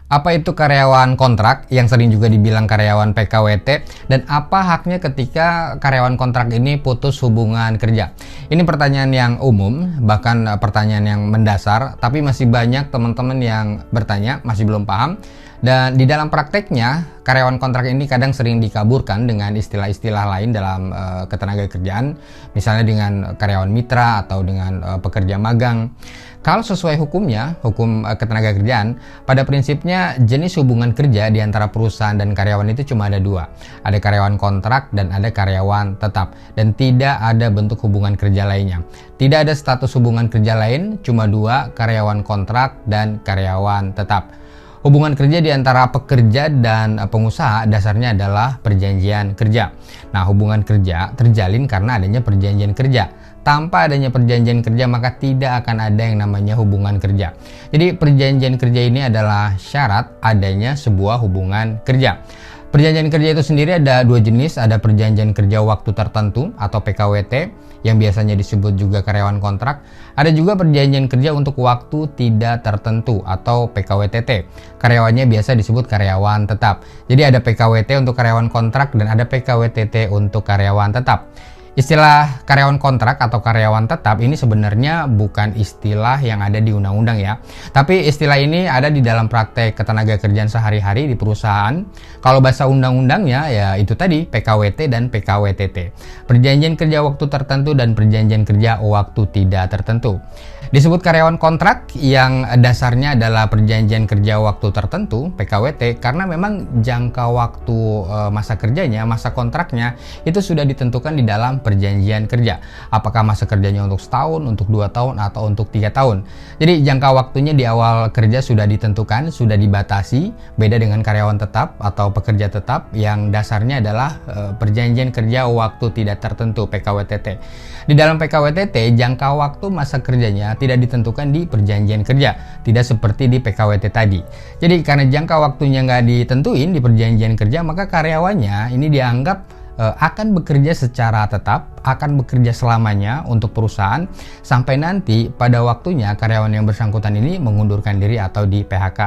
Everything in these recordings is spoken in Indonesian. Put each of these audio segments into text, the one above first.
Apa itu karyawan kontrak yang sering juga dibilang karyawan PKWT, dan apa haknya ketika karyawan kontrak ini putus hubungan kerja? Ini pertanyaan yang umum, bahkan pertanyaan yang mendasar, tapi masih banyak teman-teman yang bertanya, masih belum paham. Dan di dalam prakteknya, karyawan kontrak ini kadang sering dikaburkan dengan istilah-istilah lain dalam ketenagakerjaan, misalnya dengan karyawan mitra atau dengan pekerja magang. Kalau sesuai hukumnya, hukum ketenagakerjaan, pada prinsipnya jenis hubungan kerja di antara perusahaan dan karyawan itu cuma ada dua. Ada karyawan kontrak dan ada karyawan tetap. Dan tidak ada bentuk hubungan kerja lainnya. Tidak ada status hubungan kerja lain, cuma dua, karyawan kontrak dan karyawan tetap. Hubungan kerja di antara pekerja dan pengusaha dasarnya adalah perjanjian kerja. Nah, hubungan kerja terjalin karena adanya perjanjian kerja. Tanpa adanya perjanjian kerja maka tidak akan ada yang namanya hubungan kerja. Jadi perjanjian kerja ini adalah syarat adanya sebuah hubungan kerja. Perjanjian kerja itu sendiri ada dua jenis, ada perjanjian kerja waktu tertentu atau PKWT yang biasanya disebut juga karyawan kontrak. Ada juga perjanjian kerja untuk waktu tidak tertentu atau PKWTT. Karyawannya biasa disebut karyawan tetap. Jadi ada PKWT untuk karyawan kontrak dan ada PKWTT untuk karyawan tetap. Istilah karyawan kontrak atau karyawan tetap ini sebenarnya bukan istilah yang ada di undang-undang ya. Tapi istilah ini ada di dalam praktek ketenagakerjaan sehari-hari di perusahaan. Kalau bahasa undang-undangnya ya itu tadi PKWT dan PKWTT. Perjanjian kerja waktu tertentu dan perjanjian kerja waktu tidak tertentu. Disebut karyawan kontrak yang dasarnya adalah perjanjian kerja waktu tertentu PKWT karena memang jangka waktu masa kerjanya, masa kontraknya itu sudah ditentukan di dalam perjanjian kerja. Apakah masa kerjanya untuk setahun, untuk 2 tahun, atau untuk 3 tahun. Jadi jangka waktunya di awal kerja sudah ditentukan, sudah dibatasi. Beda dengan karyawan tetap atau pekerja tetap yang dasarnya adalah perjanjian kerja waktu tidak tertentu PKWTT. Di dalam PKWTT jangka waktu masa kerjanya tidak ditentukan di perjanjian kerja, tidak seperti di PKWT tadi. Jadi karena jangka waktunya nggak ditentuin di perjanjian kerja, maka karyawannya ini dianggap akan bekerja secara tetap, akan bekerja selamanya untuk perusahaan sampai nanti pada waktunya karyawan yang bersangkutan ini mengundurkan diri atau di PHK.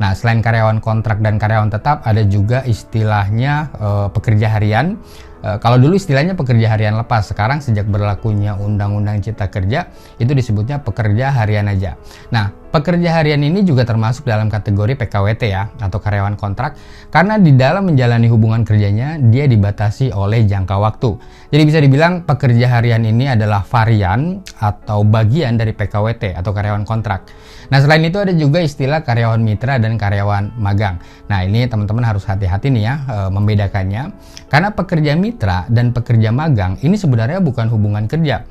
Nah, selain karyawan kontrak dan karyawan tetap, ada juga istilahnya pekerja harian. Kalau dulu istilahnya pekerja harian lepas, sekarang sejak berlakunya Undang-Undang Cipta Kerja itu disebutnya pekerja harian aja. Nah, pekerja harian ini juga termasuk dalam kategori PKWT ya, atau karyawan kontrak, karena di dalam menjalani hubungan kerjanya dia dibatasi oleh jangka waktu. Jadi bisa dibilang pekerja harian ini adalah varian atau bagian dari PKWT atau karyawan kontrak. Nah, selain itu ada juga istilah karyawan mitra dan karyawan magang. Nah, ini teman-teman harus hati-hati nih ya membedakannya. Karena pekerja mitra dan pekerja magang ini sebenarnya bukan hubungan kerja.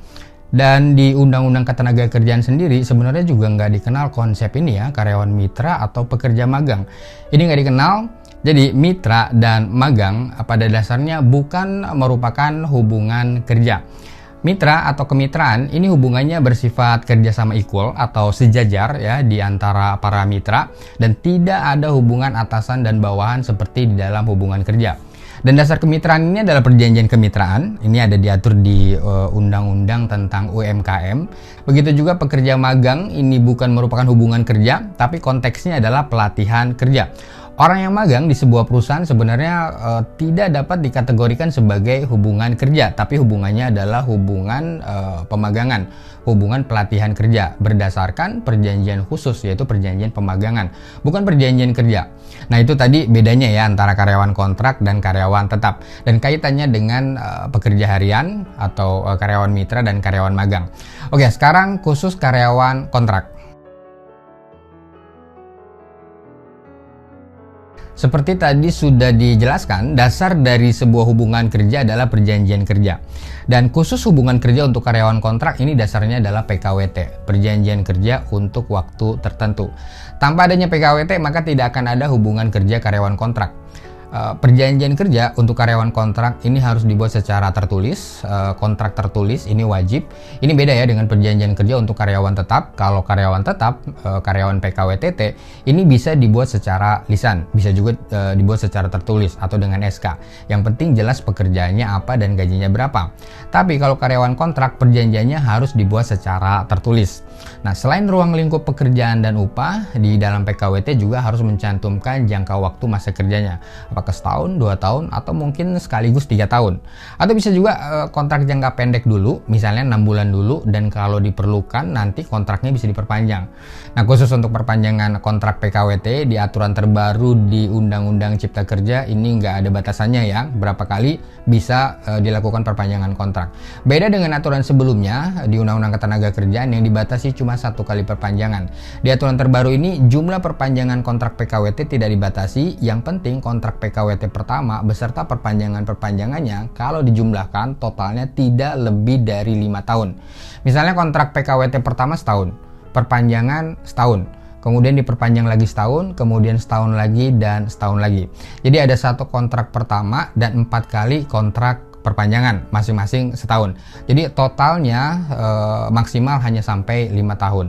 Dan di Undang-Undang Ketenagakerjaan sendiri sebenarnya juga nggak dikenal konsep ini ya, karyawan mitra atau pekerja magang. Ini nggak dikenal. Jadi mitra dan magang pada dasarnya bukan merupakan hubungan kerja. Mitra atau kemitraan ini hubungannya bersifat kerjasama equal atau sejajar ya di antara para mitra, dan tidak ada hubungan atasan dan bawahan seperti di dalam hubungan kerja. Dan dasar kemitraan ini adalah perjanjian kemitraan. Ini ada diatur di Undang-Undang tentang UMKM. Begitu juga pekerja magang ini bukan merupakan hubungan kerja, tapi konteksnya adalah pelatihan kerja. Orang yang magang di sebuah perusahaan sebenarnya tidak dapat dikategorikan sebagai hubungan kerja, tapi hubungannya adalah hubungan pemagangan, hubungan pelatihan kerja berdasarkan perjanjian khusus, yaitu perjanjian pemagangan, bukan perjanjian kerja. Nah, itu tadi bedanya ya antara karyawan kontrak dan karyawan tetap, dan kaitannya dengan pekerja harian atau karyawan mitra dan karyawan magang. Oke, sekarang khusus karyawan kontrak. Seperti tadi sudah dijelaskan, dasar dari sebuah hubungan kerja adalah perjanjian kerja. Dan khusus hubungan kerja untuk karyawan kontrak ini dasarnya adalah PKWT, perjanjian kerja untuk waktu tertentu. Tanpa adanya PKWT maka tidak akan ada hubungan kerja karyawan kontrak. Perjanjian kerja untuk karyawan kontrak ini harus dibuat secara tertulis, kontrak tertulis ini wajib. Ini beda ya dengan perjanjian kerja untuk karyawan tetap. Kalau karyawan tetap, karyawan PKWTT ini bisa dibuat secara lisan, bisa juga dibuat secara tertulis atau dengan SK. Yang penting jelas pekerjaannya apa dan gajinya berapa. Tapi kalau karyawan kontrak, perjanjiannya harus dibuat secara tertulis. Nah, selain ruang lingkup pekerjaan dan upah, di dalam PKWT juga harus mencantumkan jangka waktu masa kerjanya. Apakah setahun, 2 tahun, atau mungkin sekaligus 3 tahun. Atau bisa juga kontrak jangka pendek dulu, misalnya 6 bulan dulu, dan kalau diperlukan nanti kontraknya bisa diperpanjang. Nah, khusus untuk perpanjangan kontrak PKWT di aturan terbaru di Undang-Undang Cipta Kerja ini nggak ada batasannya ya, berapa kali bisa dilakukan perpanjangan kontrak. Beda dengan aturan sebelumnya di Undang-Undang Ketenagakerjaan yang dibatasi cuma 1 kali perpanjangan. Di aturan terbaru ini jumlah perpanjangan kontrak PKWT tidak dibatasi, yang penting kontrak PKWT pertama beserta perpanjangan-perpanjangannya kalau dijumlahkan totalnya tidak lebih dari 5 tahun. Misalnya kontrak PKWT pertama setahun, perpanjangan setahun, kemudian diperpanjang lagi setahun, kemudian setahun lagi, dan setahun lagi. Jadi ada 1 kontrak pertama dan 4 kali kontrak perpanjangan masing-masing setahun. Jadi totalnya maksimal hanya sampai 5 tahun.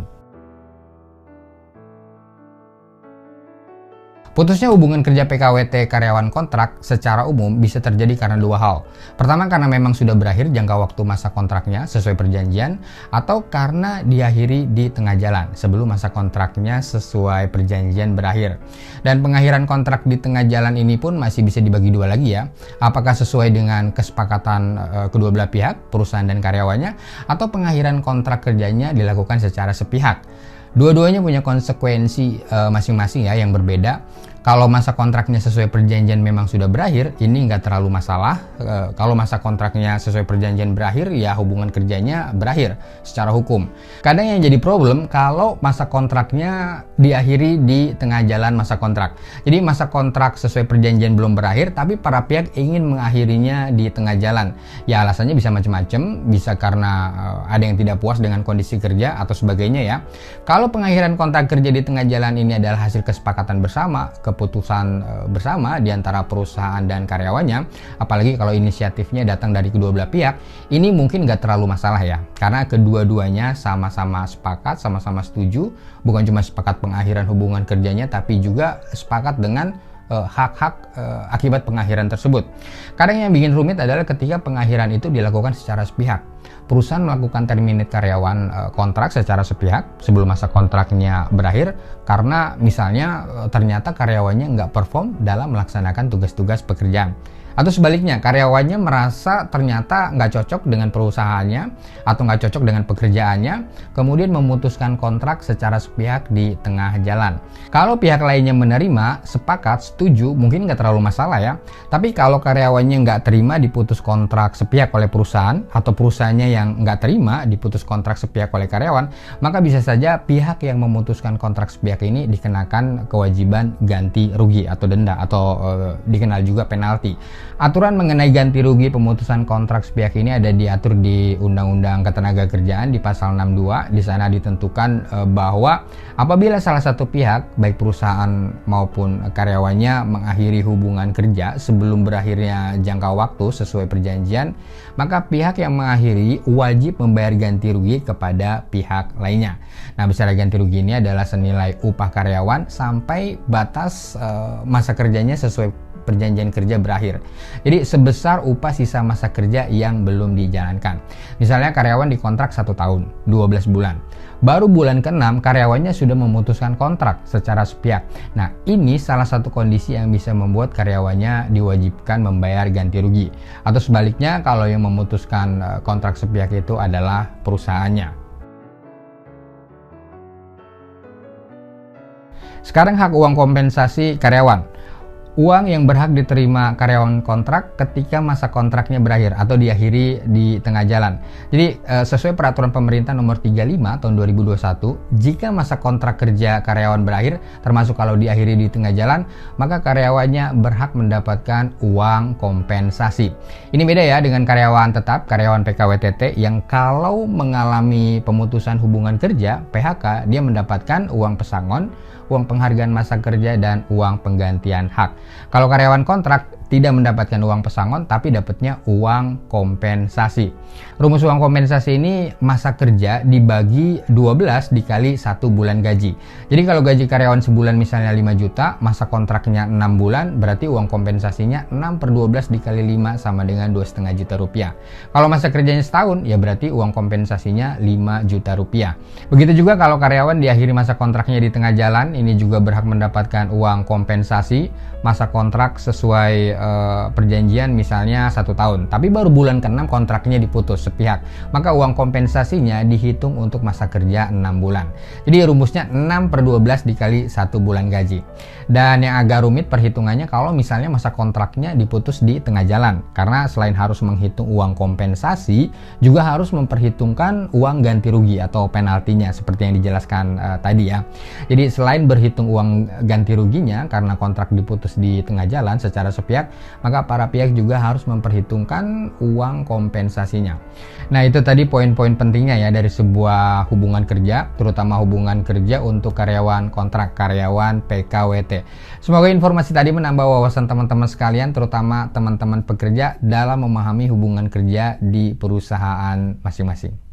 Putusnya hubungan kerja PKWT karyawan kontrak secara umum bisa terjadi karena 2 hal. Pertama, karena memang sudah berakhir jangka waktu masa kontraknya sesuai perjanjian, atau karena diakhiri di tengah jalan sebelum masa kontraknya sesuai perjanjian berakhir. Dan pengakhiran kontrak di tengah jalan ini pun masih bisa dibagi 2 lagi ya. Apakah sesuai dengan kesepakatan kedua belah pihak, perusahaan dan karyawannya, atau pengakhiran kontrak kerjanya dilakukan secara sepihak. Dua-duanya punya konsekuensi masing-masing ya yang berbeda. Kalau masa kontraknya sesuai perjanjian memang sudah berakhir, ini nggak terlalu masalah. Kalau masa kontraknya sesuai perjanjian berakhir, ya hubungan kerjanya berakhir secara hukum. Kadang yang jadi problem kalau masa kontraknya diakhiri di tengah jalan masa kontrak. Jadi masa kontrak sesuai perjanjian belum berakhir, tapi para pihak ingin mengakhirinya di tengah jalan. Ya alasannya bisa macam-macam, bisa karena ada yang tidak puas dengan kondisi kerja atau sebagainya ya. Kalau pengakhiran kontrak kerja di tengah jalan ini adalah hasil kesepakatan bersama, keputusan bersama di antara perusahaan dan karyawannya, apalagi kalau inisiatifnya datang dari kedua belah pihak, ini mungkin nggak terlalu masalah ya, karena kedua-duanya sama-sama sepakat, sama-sama setuju, bukan cuma sepakat pengakhiran hubungan kerjanya, tapi juga sepakat dengan hak-hak akibat pengakhiran tersebut. Kadang yang bikin rumit adalah ketika pengakhiran itu dilakukan secara sepihak. Perusahaan melakukan terminate karyawan kontrak secara sepihak sebelum masa kontraknya berakhir karena misalnya ternyata karyawannya nggak perform dalam melaksanakan tugas-tugas pekerjaan. Atau sebaliknya, karyawannya merasa ternyata nggak cocok dengan perusahaannya atau nggak cocok dengan pekerjaannya, kemudian memutuskan kontrak secara sepihak di tengah jalan. Kalau pihak lainnya menerima, sepakat, setuju, mungkin nggak terlalu masalah ya. Tapi kalau karyawannya nggak terima diputus kontrak sepihak oleh perusahaan, atau perusahaannya yang nggak terima diputus kontrak sepihak oleh karyawan, maka bisa saja pihak yang memutuskan kontrak sepihak ini dikenakan kewajiban ganti rugi atau denda, atau dikenal juga penalti. Aturan mengenai ganti rugi pemutusan kontrak sepihak ini ada diatur di Undang-Undang Ketenagakerjaan di pasal 62. Di sana ditentukan bahwa apabila salah satu pihak, baik perusahaan maupun karyawannya, mengakhiri hubungan kerja sebelum berakhirnya jangka waktu sesuai perjanjian, maka pihak yang mengakhiri wajib membayar ganti rugi kepada pihak lainnya. Nah, besaran ganti rugi ini adalah senilai upah karyawan sampai batas masa kerjanya sesuai perjanjian kerja berakhir. Jadi sebesar upah sisa masa kerja yang belum dijalankan. Misalnya karyawan dikontrak 1 tahun, 12 bulan. Baru bulan ke-6 karyawannya sudah memutuskan kontrak secara sepihak. Nah, ini salah satu kondisi yang bisa membuat karyawannya diwajibkan membayar ganti rugi. Atau sebaliknya, kalau yang memutuskan kontrak sepihak itu adalah perusahaannya. Sekarang hak uang kompensasi karyawan. Uang yang berhak diterima karyawan kontrak ketika masa kontraknya berakhir atau diakhiri di tengah jalan. Jadi sesuai peraturan pemerintah nomor 35 tahun 2021, jika masa kontrak kerja karyawan berakhir, termasuk kalau diakhiri di tengah jalan, maka karyawannya berhak mendapatkan uang kompensasi. Ini beda ya dengan karyawan tetap, karyawan PKWTT yang kalau mengalami pemutusan hubungan kerja, PHK, dia mendapatkan uang pesangon, uang penghargaan masa kerja, dan uang penggantian hak. Kalau karyawan kontrak tidak mendapatkan uang pesangon tapi dapatnya uang kompensasi. Rumus uang kompensasi ini masa kerja dibagi 12 dikali 1 bulan gaji. Jadi kalau gaji karyawan sebulan misalnya 5 juta, masa kontraknya 6 bulan, berarti uang kompensasinya 6/12 dikali 5 sama dengan 2,5 juta rupiah. Kalau masa kerjanya setahun, ya berarti uang kompensasinya 5 juta rupiah. Begitu juga kalau karyawan diakhiri masa kontraknya di tengah jalan, ini juga berhak mendapatkan uang kompensasi. Masa kontrak sesuai perjanjian misalnya 1 tahun, tapi baru bulan ke-6 kontraknya diputus sepihak, maka uang kompensasinya dihitung untuk masa kerja 6 bulan. Jadi rumusnya 6/12 dikali 1 bulan gaji. Dan yang agak rumit perhitungannya kalau misalnya masa kontraknya diputus di tengah jalan, karena selain harus menghitung uang kompensasi, juga harus memperhitungkan uang ganti rugi atau penaltinya seperti yang dijelaskan tadi ya. Jadi selain berhitung uang ganti ruginya karena kontrak diputus di tengah jalan secara sepihak, maka para pihak juga harus memperhitungkan uang kompensasinya. Nah, itu tadi poin-poin pentingnya ya dari sebuah hubungan kerja, terutama hubungan kerja untuk karyawan kontrak, karyawan PKWT. Semoga informasi tadi menambah wawasan teman-teman sekalian, terutama teman-teman pekerja dalam memahami hubungan kerja di perusahaan masing-masing.